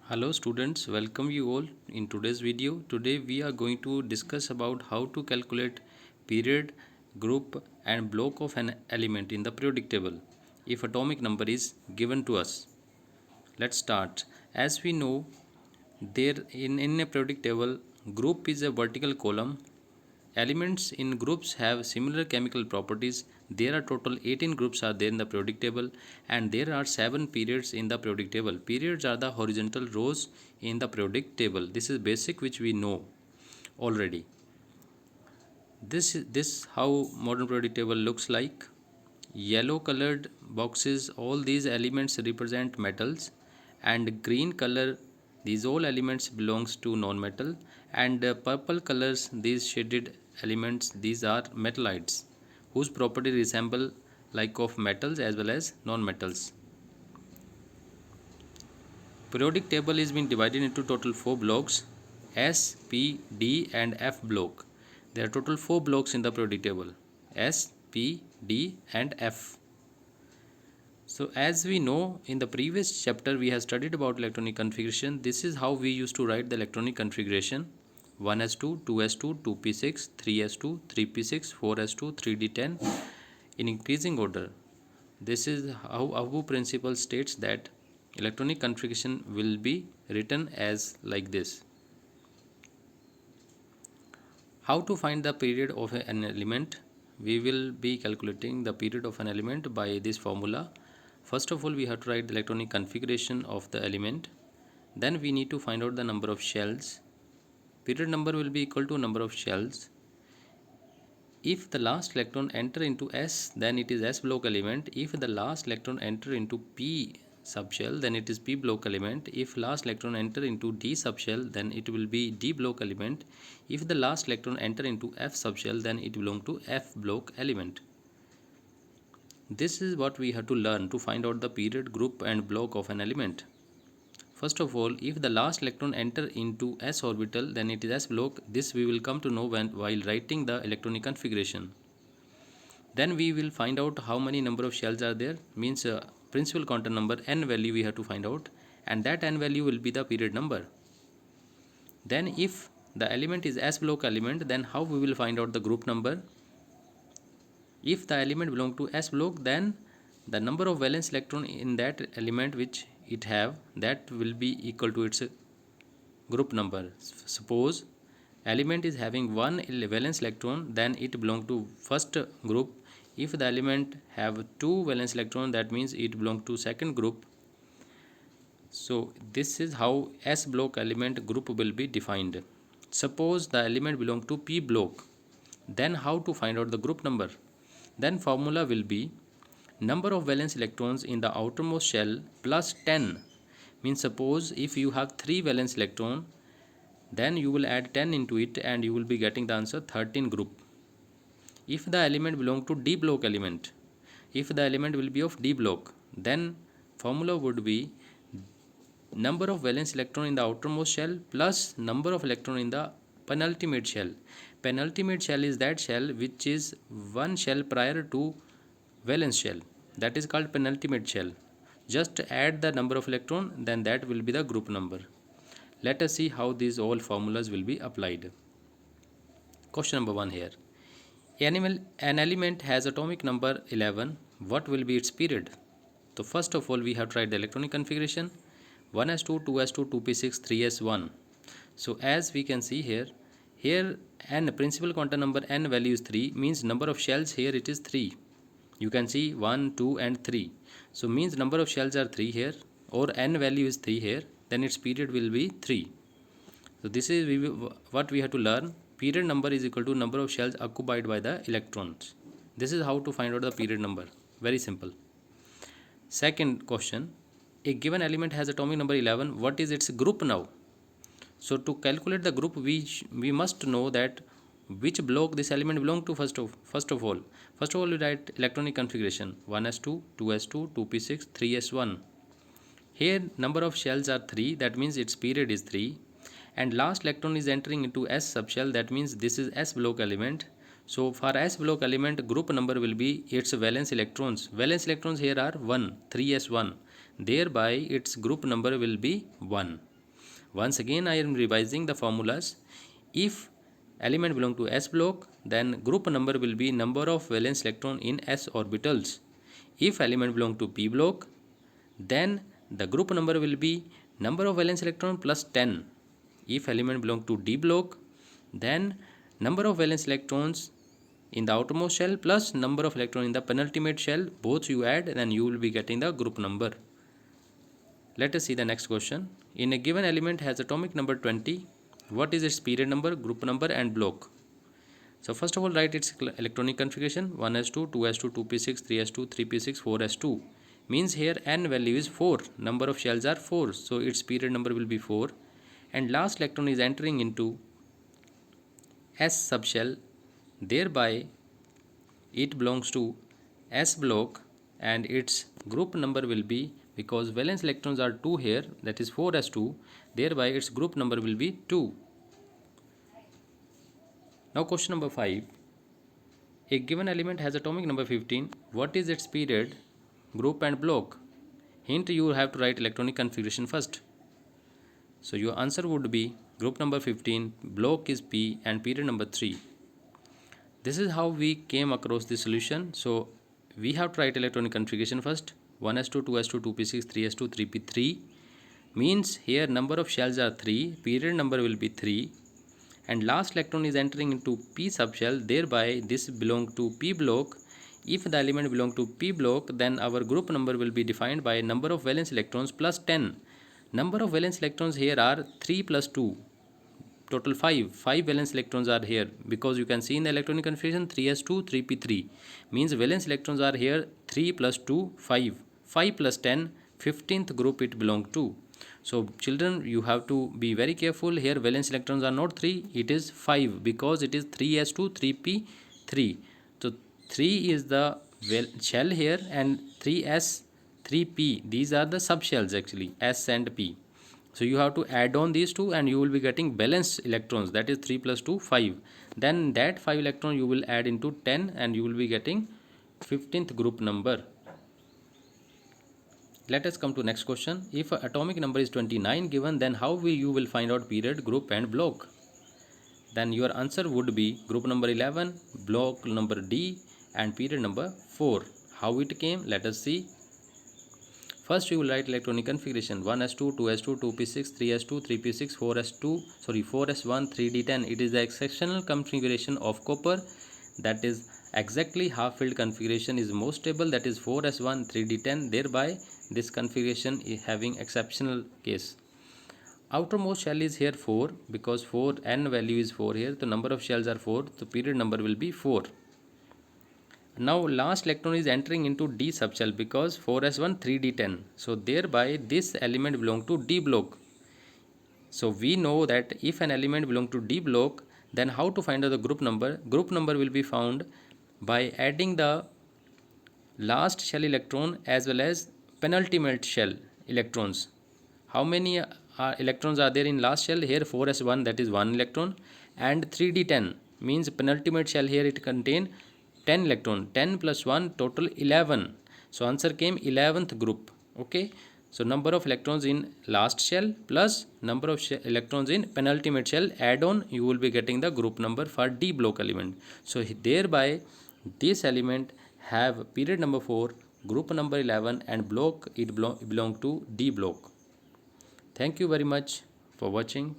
Hello students, welcome you all in today's video. Today we are going to discuss about how to calculate period, group and block of an element in the periodic table if atomic number is given to us. Let's start. As we know, there in a periodic table, group is a vertical column. Elements in groups have similar chemical properties. There are total 18 groups are there in the periodic table, and there are 7 periods in the periodic table. Periods are the horizontal rows in the periodic table. This is basic which we know already. This how modern periodic table looks like. Yellow colored boxes, all these elements represent metals, and green color, these all elements belongs to non-metal, and purple colors, these shaded elements, these are metallites whose property resemble like of metals as well as non-metals. Periodic table is being divided into total 4 blocks: S, P, D and F block. There are total 4 blocks in the periodic table: S, P, D and F. So as we know, in the previous chapter we have studied about electronic configuration. This is how we used to write the electronic configuration: 1s2, 2s2, 2p6, 3s2, 3p6, 4s2, 3d10 in increasing order. This is how Abu principle states that electronic configuration will be written as like this. How to find the period of an element? We will be calculating the period of an element by this formula. First of all, we have to write the electronic configuration of the element. Then we need to find out the number of shells. Period number will be equal to number of shells. If the last electron enter into S, then it is S block element. If the last electron enter into P subshell, then it is P block element. If last electron enter into D subshell, then it will be D block element. If the last electron enter into F subshell, then it belong to F block element. This is what we have to learn to find out the period, group and block of an element. First of all, if the last electron enter into S orbital, then it is S block. This we will come to know while writing the electronic configuration. Then we will find out how many number of shells are there, means principal quantum number n value we have to find out, and that n value will be the period number. Then if the element is S block element, then how we will find out the group number? If the element belong to S block, then the number of valence electron in that element which it have, that will be equal to its group number. Suppose element is having one valence electron, then it belong to first group. If the element have two valence electron, that means it belong to second group. So this is how S block element group will be defined. Suppose the element belong to P block, then how to find out the group number? Then formula will be number of valence electrons in the outermost shell plus 10. Means suppose if you have 3 valence electron, then you will add 10 into it and you will be getting the answer 13 group. If the element belong to D block element, if the element will be of D block, then formula would be number of valence electron in the outermost shell plus number of electron in the penultimate shell. Penultimate shell is that shell which is one shell prior to valence shell, that is called penultimate shell. Just add the number of electron, then that will be the group number. Let us see how these all formulas will be applied. Question number 1 here. An element has atomic number 11. What will be its period? So first of all, we have tried the electronic configuration: 1s2, 2s2, 2p6, 3s1. So as we can see here n principal quantum number n value is 3, means number of shells here it is 3. You can see 1, 2 and 3. So means number of shells are 3 here, or n value is 3 here, then its period will be 3. So this is what we have to learn. Period number is equal to number of shells occupied by the electrons. This is how to find out the period number. Very simple. Second question. A given element has atomic number 11. What is its group now? So to calculate the group, we must know that which block this element belong to first of all. First of all, we write electronic configuration: 1s2, 2s2, 2p6, 3s1. Here number of shells are 3, that means its period is 3. And last electron is entering into S subshell, that means this is S block element. So for S block element, group number will be its valence electrons. Valence electrons here are 1, 3s1. Thereby its group number will be 1. Once again I am revising the formulas. If element belong to s block, then group number will be number of valence electron in s orbitals. If element belong to p block, then the group number will be number of valence electron plus 10. If element belong to d block, then number of valence electrons in the outermost shell plus number of electron in the penultimate shell, both you add, then you will be getting the group number. Let us see the next question. In a given element has atomic number 20, what is its period number, group number and block? So first of all, write its electronic configuration: 1s2, 2s2, 2p6, 3s2, 3p6, 4s2. Means here n value is 4, number of shells are 4, so its period number will be 4. And last electron is entering into s subshell, thereby it belongs to s block, and its group number will be, because valence electrons are 2 here, that is 4s2, thereby its group number will be 2. Now question number 5. A given element has atomic number 15. What is its period, group and block? Hint, you have to write electronic configuration first. So your answer would be group number 15, block is P, and period number 3. This is how we came across the solution. So we have to write electronic configuration first: 1s2, 2s2, 2p6, 3s2, 3p3. Means here number of shells are 3, period number will be 3, and last electron is entering into p subshell, thereby this belong to p block. If the element belong to p block, then our group number will be defined by number of valence electrons plus 10. Number of valence electrons here are 3 plus 2, total 5 valence electrons are here, because you can see in the electronic configuration 3s2, 3p3. Means valence electrons are here 3 plus 2, 5 plus 10, 15th group it belong to. So children, you have to be very careful here. Valence electrons are not 3, it is 5, because it is 3s2, 3p3. So 3 is the shell here, and 3s, 3p, these are the subshells actually, s and p. So you have to add on these two and you will be getting balanced electrons, that is 3 plus 2, 5. Then that 5 electron you will add into 10 and you will be getting 15th group number. Let us come to next question. If atomic number is 29 given, then how you will find out period, group and block? Then your answer would be group number 11, block number D, and period number 4. How it came? Let us see. First you will write electronic configuration: 1s2, 2s2, 2p6, 3s2, 3p6, 4s1, 3d10. It is the exceptional configuration of copper, that is exactly half filled configuration is most stable, that is 4s1, 3d10. Thereby this configuration is having exceptional case. Outermost shell is here 4, because 4 n value is 4 here, the number of shells are 4, the period number will be 4. Now last electron is entering into D subshell, because 4s1, 3d10. So thereby this element belong to D block. So we know that if an element belong to D block, then how to find out the group number? Group number will be found by adding the last shell electron as well as penultimate shell electrons. How many electrons are there in last shell? Here 4s1, that is 1 electron, and 3d10 means penultimate shell, here it contain 10 electron. 10 plus 1, total 11. So answer came 11th group. Okay, so number of electrons in last shell plus number of electrons in penultimate shell, add on, you will be getting the group number for D block element. So thereby this element have period number 4, group number 11, and block it belong to D block. Thank you very much for watching.